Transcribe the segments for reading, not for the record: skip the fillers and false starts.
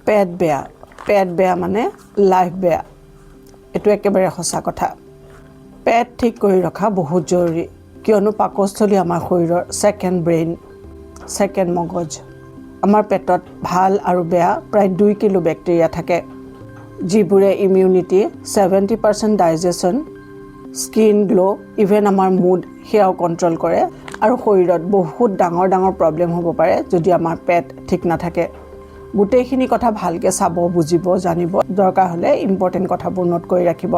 পেট বেয়া মানে লাইফ বেয়া, এইটো একেবাৰে সঁচা কথা। পেট ঠিক কৰি ৰখা বহুত জৰুৰী, কিয়নো পাকস্থলী আমাৰ শৰীৰৰ ছেকেণ্ড ব্ৰেইন, ছেকেণ্ড মগজ। আমাৰ পেটত ভাল আৰু বেয়া প্ৰায় 2 কিলো বেক্টেৰিয়া থাকে, যিবোৰে immunity, 70% digestion, skin glow', even আমাৰ মুড সেয়াও কণ্ট্ৰল কৰে। আৰু শৰীৰত বহুত ডাঙৰ ডাঙৰ প্ৰব্লেম হ'ব পাৰে যদি আমাৰ পেট ঠিক নাথাকে। গোটেইখিনি কথা ভালকৈ চাব, বুজিব, জানিব। দৰকাৰ হ'লে ইম্পৰ্টেণ্ট কথাবোৰ নোট কৰি ৰাখিব।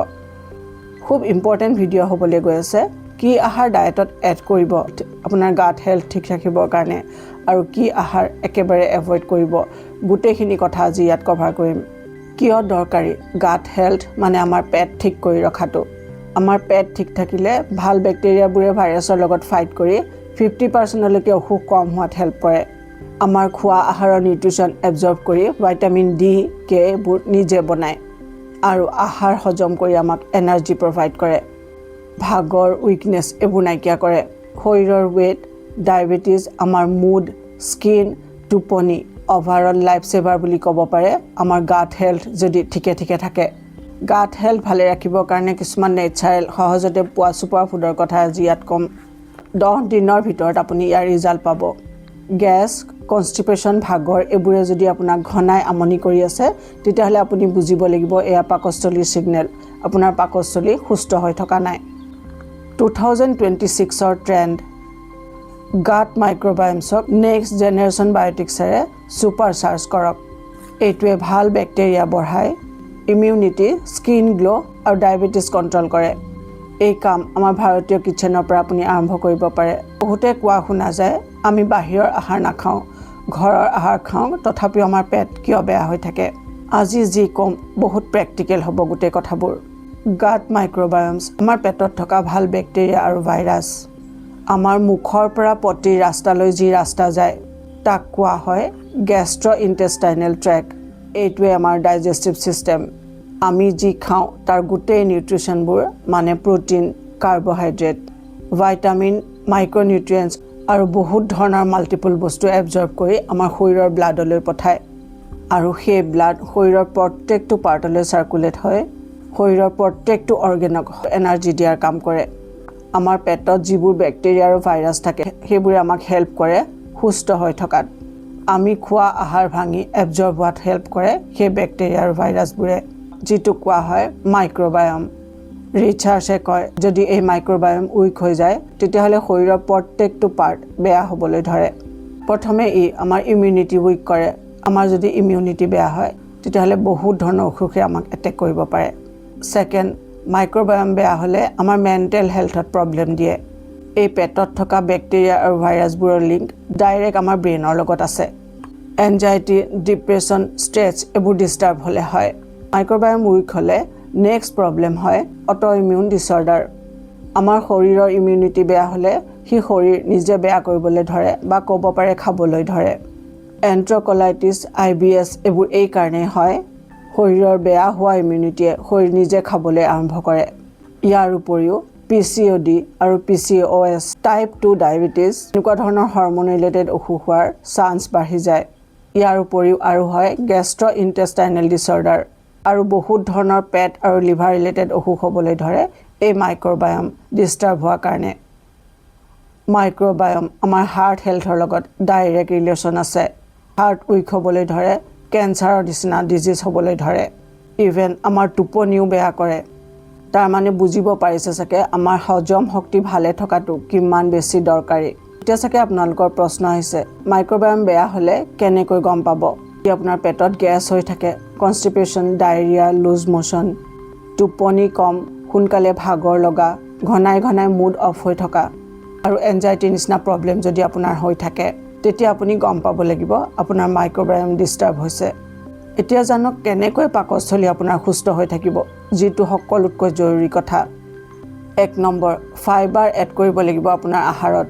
খুব ইম্পৰ্টেণ্ট ভিডিঅ' হ'বলৈ গৈ আছে। কি আহাৰ ডায়েটত এড কৰিব আপোনাৰ গাট হেল্থ ঠিক ৰাখিবৰ কাৰণে, আৰু কি আহাৰ একেবাৰে এভইড কৰিব, গোটেইখিনি কথা আজি ইয়াত কভাৰ কৰিম। কিয় দৰকাৰী গাট হেল্থ মানে আমাৰ পেট ঠিক কৰি ৰখাটো। আমাৰ পেট ঠিক থাকিলে ভাল বেক্টেৰিয়াবোৰে ভাইৰাছৰ লগত ফাইট কৰি 50%লৈকে অসুখ কম হোৱাত হেল্প কৰে। আমাৰ খোৱা আহাৰৰ নিউট্ৰিশ্যন এবজৰ্ব কৰি ভিটামিন ডি, কে এইবোৰ নিজে বনায় আৰু আহাৰ হজম কৰি আমাক এনাৰ্জি প্ৰভাইড কৰে। ভাগৰ, উইকনেছ এইবোৰ নাইকিয়া কৰে। শৰীৰৰ ৱেট, ডায়েবেটিছ, আমাৰ মুড, স্কিন, টোপনি, অভাৰঅল লাইফ ছেভাৰ বুলি ক'ব পাৰে আমাৰ গাট হেল্থ যদি ঠিকে থাকে। গাট হেল্থ ভালে ৰাখিবৰ কাৰণে কিছুমান নেচাৰেল সহজতে পোৱা চুপাৰ ফুডৰ কথা আজি ইয়াত ক'ম। 10 দিনৰ ভিতৰত আপুনি ইয়াৰ ৰিজাল্ট পাব। গেছ, কনষ্টিপেশ্যন, ভাগৰ এইবোৰে যদি আপোনাক ঘনাই আমনি কৰি আছে, তেতিয়াহ'লে আপুনি বুজিব লাগিব এয়া পাকস্থলীৰ ছিগনেল, আপোনাৰ পাকস্থলী সুস্থ হৈ থকা নাই। 2026ৰ ট্ৰেণ্ড, গাট মাইক্ৰ'বায়মছক নেক্সট জেনেৰেশ্যন বায়'টিক্সেৰে ছুপাৰ চাৰ্জ কৰক। এইটোৱে ভাল বেক্টেৰিয়া বঢ়ায়, ইমিউনিটি, স্কিন গ্ল' আৰু ডায়েবেটিছ কণ্ট্ৰল কৰে। এই কাম আমাৰ ভাৰতীয় কিটচেনৰ পৰা আপুনি আৰম্ভ কৰিব পাৰে। বহুতে কোৱা শুনা যায় আমি বাহিৰৰ আহাৰ নাখাওঁ, ঘৰৰ আহাৰ খাওঁ, তথাপিও আমাৰ পেট কিয় বেয়া হৈ থাকে। আজি যি ক'ম বহুত প্ৰেক্টিকেল হ'ব গোটেই কথাবোৰ। গাট মাইক্ৰ'বায়মছ আমাৰ পেটত থকা ভাল বেক্টেৰিয়া আৰু ভাইৰাছ। আমাৰ মুখৰ পৰা পটিৰ ৰাস্তালৈ যি ৰাস্তা যায় তাক কোৱা হয় গেষ্ট্ৰ'ইণ্টেষ্টাইনেল ট্ৰেক্ট। এইটোৱে আমাৰ ডাইজেষ্টিভ ছিষ্টেম। আমি যি খাওঁ তাৰ গোটেই নিউট্ৰিশ্যনবোৰ মানে প্ৰ'টিন, কাৰ্বহাইড্ৰেট, ভাইটামিন, মাইক্ৰ'নিউট্ৰিয়েণ্টছ আৰু বহুত ধৰণৰ মাল্টিপল বস্তু এবজৰ্ব কৰি আমাৰ শৰীৰৰ ব্লাডলৈ পঠায়। আৰু সেই ব্লাড শৰীৰৰ প্ৰত্যেকটো পাৰ্টলৈ চাৰ্কুলেট হয়, শৰীৰৰ প্ৰত্যেকটো অৰ্গেনক এনাৰ্জি দিয়াৰ কাম কৰে। আমাৰ পেটত যিবোৰ বেক্টেৰিয়া আৰু ভাইৰাছ থাকে সেইবোৰে আমাক হেল্প কৰে সুস্থ হৈ থকাত। আমি খোৱা আহাৰ ভাঙি এবজৰ্ব হোৱাত হেল্প কৰে সেই বেক্টেৰিয়া আৰু ভাইৰাছবোৰে, যিটো কোৱা হয় মাইক্ৰ'বায়ম। ৰিচাৰ্চে কয় যদি এই মাইক্ৰ'বায়ম উইক হৈ যায় তেতিয়াহ'লে শৰীৰৰ প্ৰত্যেকটো পাৰ্ট বেয়া হ'বলৈ ধৰে। প্ৰথমে ই আমাৰ ইমিউনিটি উইক কৰে। আমাৰ যদি ইমিউনিটি বেয়া হয় তেতিয়াহ'লে বহুত ধৰণৰ অসুখে আমাক এটেক কৰিব পাৰে। ছেকেণ্ড, মাইক্ৰ'বায়ম বেয়া হ'লে আমাৰ মেণ্টেল হেল্থত প্ৰব্লেম দিয়ে। এই পেটত থকা বেক্টেৰিয়া আৰু ভাইৰাছবোৰৰ লিংক ডাইৰেক্ট আমাৰ ব্ৰেইনৰ লগত আছে। এনজাইটি, ডিপ্ৰেশ্যন, ষ্ট্ৰেছ এইবোৰ ডিষ্টাৰ্ব হ'লে হয়। মাইক্ৰ'বায়ম উইক হ'লে নেক্সট প্ৰব্লেম হয় অট' ইমিউন ডিছঅৰ্ডাৰ। আমাৰ শৰীৰৰ ইমিউনিটি বেয়া হ'লে সি শৰীৰ নিজে বেয়া কৰিবলৈ ধৰে বা ক'ব পাৰে খাবলৈ ধৰে। এন্ট্ৰকলাইটিছ, IBS এইবোৰ এই কাৰণেই হয় শৰীৰৰ বেয়া হোৱা ইমিউনিটিয়ে শৰীৰ নিজে খাবলৈ আৰম্ভ কৰে। ইয়াৰ উপৰিও PCOD আৰু PCOS, টাইপ 2 ডায়েবেটিছ এনেকুৱা ধৰণৰ হৰম'ন ৰিলেটেড অসুখ হোৱাৰ চান্স বাঢ়ি যায়। ইয়াৰ উপৰিও আৰু হয় গেষ্ট্ৰ'ইণ্টেষ্টাইনেল ডিছঅৰ্ডাৰ আৰু বহুত ধৰণৰ পেট আৰু লিভাৰ ৰিলেটেড অসুখ হ'বলৈ ধৰে এই মাইক্ৰ'বায়ম ডিষ্টাৰ্ব হোৱাৰ কাৰণে। মাইক্ৰ'বায়ম আমাৰ হাৰ্ট হেল্থৰ লগত ডাইৰেক্ট ৰিলেশ্যন আছে। হাৰ্ট উইক হ'বলৈ ধৰে, কেঞ্চাৰৰ নিচিনা ডিজিজ হ'বলৈ ধৰে, ইভেন আমাৰ টোপনিও বেয়া কৰে। তাৰমানে বুজিব পাৰিছে চাগে আমাৰ হজম শক্তি ভালে থকাটো কিমান বেছি দৰকাৰী। এতিয়া চাগে আপোনালোকৰ প্ৰশ্ন আহিছে মাইক্ৰ'বায়ম বেয়া হ'লে কেনেকৈ গম পাব? আপোনাৰ পেটত গেছ হৈ থাকে, কনষ্টিপেশ্যন, ডায়েৰিয়া, লুজ ম'শ্যন, টোপনি কম, সোনকালে ভাগৰ লগা, ঘনাই মুড অফ হৈ থকা আৰু এনজাইটিৰ নিচিনা প্ৰব্লেম যদি আপোনাৰ হৈ থাকে তেতিয়া আপুনি গম পাব লাগিব আপোনাৰ মাইক্ৰ'বায়ম ডিষ্টাৰ্ব হৈছে। এতিয়া জানক কেনেকৈ পাকস্থলী আপোনাৰ সুস্থ হৈ থাকিব, যিটো সকলোতকৈ জৰুৰী কথা। 1 নম্বৰ, ফাইবাৰ এড কৰিব লাগিব আপোনাৰ আহাৰত।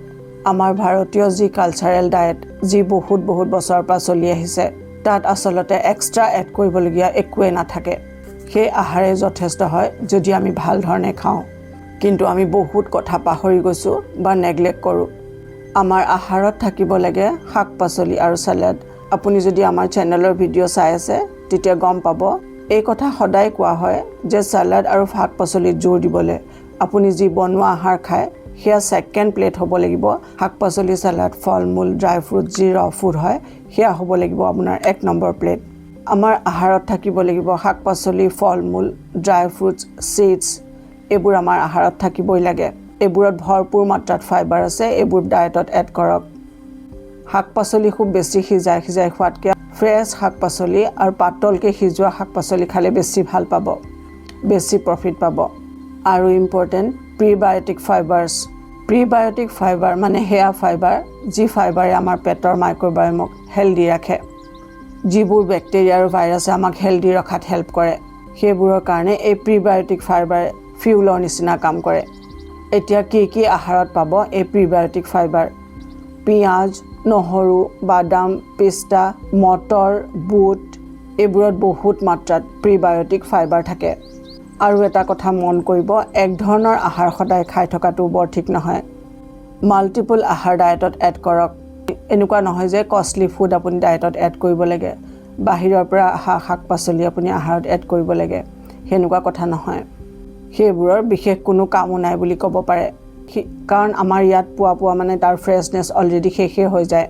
আমাৰ ভাৰতীয় যি কালচাৰেল ডায়েট, যি বহুত বছৰৰ পৰা চলি আহিছে, তাত আচলতে এক্সট্ৰা এড কৰিবলগীয়া একোৱেই নাথাকে। সেই আহাৰে যথেষ্ট হয় যদি আমি ভাল ধৰণে খাওঁ। কিন্তু আমি বহুত কথা পাহৰি গৈছোঁ বা নেগলেক্ট কৰোঁ। আমাৰ আহাৰত থাকিব লাগে শাক পাচলি আৰু চালাড, আপুনি যদি আমাৰ চেনেলৰ ভিডিঅ' চাই আছে তেতিয়া গম পাব এই কথা সদায় কোৱা হয় যে সালাড আৰু শাক পাচলিত জোৰ দিবলৈ আপুনি যি বনোৱা আহাৰ খায় সেয়া সেকেন্ড প্লেট হ'ব লাগিব শাক পাচলি সালাড ফল-মূল ড্ৰাই ফ্ৰুট যি ৰ ফুড হয় সেয়া হ'ব লাগিব আপোনাৰ 1 নম্বৰ প্লেট আমাৰ আহাৰত থাকিব লাগিব শাক পাচলি ফল-মূল ড্ৰাই ফ্ৰুটছ সিডছ এবোৰ আমাৰ আহাৰত থাকিবই লাগে এবোৰত ভৰপূৰ মাত্ৰাত ফাইবাৰ আছে এবোৰ ডায়েটত এড কৰক শাক পাচলি খুব বেছি সিজাই খোৱাতকৈ ফ্ৰেছ শাক পাচলি আৰু পাতলকৈ সিজোৱা শাক পাচলি খালে বেছি ভাল পাব বেছি প্ৰফিট পাব আৰু ইম্পৰ্টেণ্ট প্ৰিবায়োটিক ফাইবাৰ মানে হেয়া ফাইবাৰ যি ফাইবাৰে আমাৰ পেটৰ মাইক্ৰ'বায়'মক হেল্ডি ৰাখে যিবোৰ বেক্টেৰিয়া আৰু ভাইৰাছে আমাক হেল্ডি ৰখাত হেল্প কৰে সেইবোৰৰ কাৰণে এই প্ৰিবায়োটিক ফাইবাৰে ফিউলৰ নিচিনা কাম কৰে এতিয়া কি আহাৰত পাব এই প্ৰিবায়োটিক ফাইবাৰ পিঁয়াজ নহৰু বাদাম পিস্তা মটৰ বুট এইবোৰত বহুত মাত্ৰাত প্ৰিবায়োটিক ফাইবাৰ থাকে আৰু এটা কথা মন কৰিব এক ধৰণৰ আহাৰ সদায় খাই থকাটো বৰ ঠিক নহয় মাল্টিপল আহাৰ ডায়েটত এড কৰক এনেকুৱা নহয় যে কষ্টলি ফুড আপুনি ডায়েটত এড কৰিব লাগে বাহিৰৰ পৰা অহা শাক পাচলি আপুনি আহাৰত এড কৰিব লাগে হেনেকুৱা কথা নহয় সেইবোৰৰ বিশেষ কোনো কামো নাই বুলি ক'ব পাৰে কাৰণ আমাৰ ইয়াত পোৱা মানে তাৰ ফ্ৰেছনেছ অলৰেডি শেষে হৈ যায়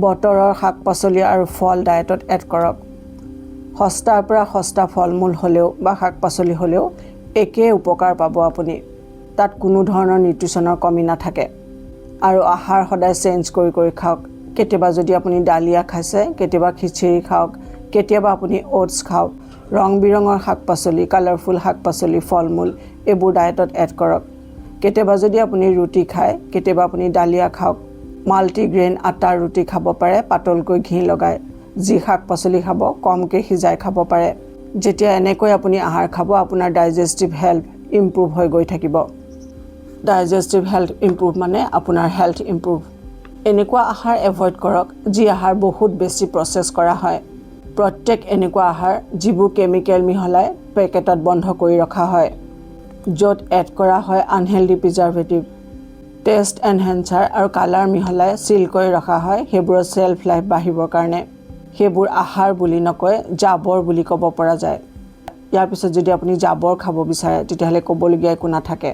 বতৰৰ শাক পাচলি আৰু ফল ডায়েটত এড কৰক সস্তাৰ পৰা সস্তা ফল-মূল হ'লেও বা শাক পাচলি হ'লেও একে উপকাৰ পাব আপুনি তাত কোনো ধৰণৰ নিউট্ৰিচনৰ কমি নাথাকে আৰু আহাৰ সদায় চেঞ্জ কৰি খাওক কেতিয়াবা যদি আপুনি ডালিয়া খাইছে কেতিয়াবা খিচিৰি খাওক কেতিয়াবা আপুনি ওটছ খাওক ৰং বিৰঙৰ শাক পাচলি কালাৰফুল শাক পাচলি ফল-মূল এইবোৰ ডায়েটত এড কৰক কেতিয়াবা যদি আপুনি ৰুটি খায় কেতিয়াবা আপুনি ডালিয়া খাওক মাল্টিগ্ৰেইন আটাৰ ৰুটি খাব পাৰে পাতলকৈ ঘি লগাই যি শাক পাচলি খাব কমকৈ সিজাই খাব পাৰে যেতিয়া এনেকৈ আপুনি আহাৰ খাব আপোনাৰ ডাইজেষ্টিভ হেল্থ ইমপ্ৰুভ হৈ গৈ থাকিব ডাইজেষ্টিভ হেল্থ ইমপ্ৰুভ মানে আপোনাৰ হেল্থ ইমপ্ৰুভ এনেকুৱা আহাৰ এভয়েড কৰক যি আহাৰ বহুত বেছি প্ৰসেস কৰা হয় প্ৰত্যেক এনেকুৱা আহাৰ যিবোৰ কেমিকেল মিহলাই পেকেটত বন্ধ কৰি ৰখা হয় য'ত এড কৰা হয় আনহেল্ডি প্ৰিজাৰ্ভেটিভ টেষ্ট এনহেন্সাৰ আৰু কালাৰ মিহলাই সিল কৰি ৰখা হয় সেইবোৰৰ সেলফ লাইফ বাঢ়িবৰ কাৰণে সেইবোৰ আহাৰ বুলি নকয় জাবৰ বুলি ক'ব পৰা যায় ইয়াৰ পিছত যদি আপুনি জাবৰ খাব বিচাৰে তেতিয়াহ'লে ক'বলগীয়া একো নাথাকে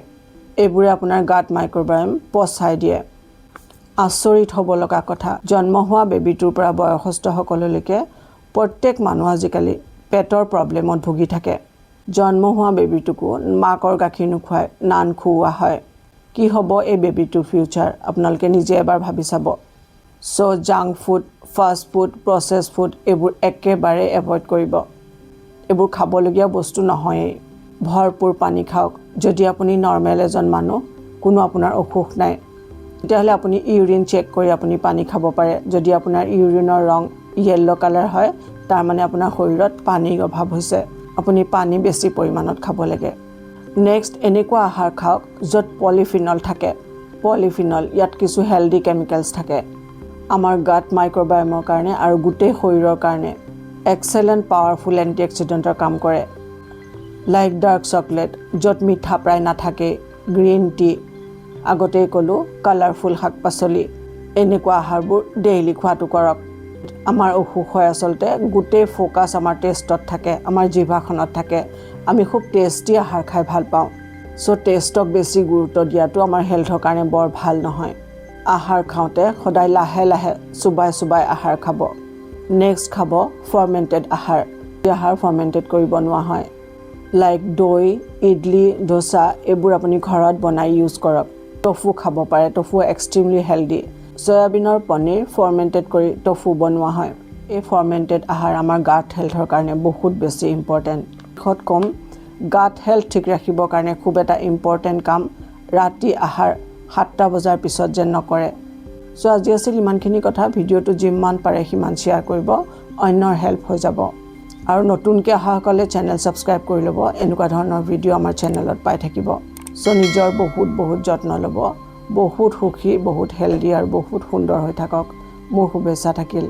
এইবোৰে আপোনাৰ গাট মাইক্ৰ'বায়'ম পচাই দিয়ে আচৰিত হ'ব লগা কথা জন্ম হোৱা বেবিটোৰ পৰা বয়সস্থ সকললৈকে প্ৰত্যেক মানুহ আজিকালি পেটৰ প্ৰব্লেমত ভুগি থাকে জন্ম হোৱা বেবিটোকো মাকৰ গাখীৰ নুখুৱাই নান খুওৱা হয় কি হ'ব এই বেবিটোৰ ফিউচাৰ আপোনালোকে নিজে এবাৰ ভাবি চাব so junk food fast food process food এইবোৰ একেবাৰে এভয়েড কৰিব এইবোৰ খাবলগীয়া বস্তু নহয়েই ভৰপূৰ পানী খাওক যদি আপুনি নৰ্মেল এজন মানুহ কোনো আপোনাৰ অসুখ নাই তেতিয়াহ'লে আপুনি ইউৰিন চেক কৰি আপুনি পানী খাব পাৰে যদি আপোনাৰ ইউৰিনৰ ৰং ইয়েলো কালাৰ হয় তাৰ মানে আপোনাৰ শৰীৰত পানীৰ অভাৱ হৈছে আপুনি পানী বেছি পৰিমাণত খাব লাগে নেক্সট এনেকুৱা আহাৰ খাওক য'ত পলিফিনল থাকে পলিফিনল ইয়াত কিছু হেল্ডি কেমিকেলছ থাকে আমাৰ গাট মাইক্ৰ'বায়'মৰ কাৰণে আৰু গোটেই শৰীৰৰ কাৰণে এক্সেলেণ্ট পাৱাৰফুল এণ্টিঅক্সিডেণ্টৰ কাম কৰে লাইক ডাৰ্ক চকলেট য'ত মিঠা প্ৰায় নাথাকে গ্ৰীণ টি আগতেই ক'লোঁ কালাৰফুল শাক পাচলি এনেকুৱা আহাৰবোৰ ডেইলি খোৱাটো কৰক আমাৰ অসুখ হয় আচলতে গোটেই ফ'কাছ আমাৰ টেষ্টত থাকে আমাৰ জিভাখনত থাকে আমি খুব টেষ্টি আহাৰ খাই ভাল পাওঁ চ' টেষ্টক বেছি গুৰুত্ব দিয়াটো আমাৰ হেল্থৰ কাৰণে বৰ ভাল নহয় আহাৰ খাওঁতে সদায় লাহে লাহে চুবাই আহাৰ খাব নেক্সট খাব ফাৰ্মেণ্টেড আহাৰ ফাৰ্মেণ্টেড কৰি বনোৱা হয় লাইক দৈ ইডলি ডোচা এইবোৰ আপুনি ঘৰত বনাই ইউজ কৰক টফু খাব পাৰে টফু এক্সট্ৰিমলি হেল্ডি সয়াবিনৰ পনীৰ ফাৰ্মেণ্টেড কৰি টফু বনোৱা হয় এই ফাৰ্মেণ্টেড আহাৰ আমাৰ গাট হেল্থৰ কাৰণে বহুত বেছি ইম্পৰ্টেণ্ট খুব কম গাট হেল্থ ঠিক ৰাখিবৰ কাৰণে খুব এটা ইম্পৰ্টেণ্ট কাম ৰাতি আহাৰ 7টা বজাৰ পিছত যেন নকৰে সো আজি আছিল ইমানখিনি কথা ভিডিঅ'টো যিমান পাৰে সিমান শ্বেয়াৰ কৰিব অন্যৰ হেল্প হৈ যাব আৰু নতুনকৈ অহাসকলে চেনেল ছাবস্ক্ৰাইব কৰি ল'ব এনেকুৱা ধৰণৰ ভিডিঅ' আমাৰ চেনেলত পাই থাকিব সো নিজৰ বহুত যত্ন ল'ব বহুত সুখী বহুত হেল্ডি আৰু বহুত সুন্দৰ হৈ থাকক মোৰ শুভেচ্ছা থাকিল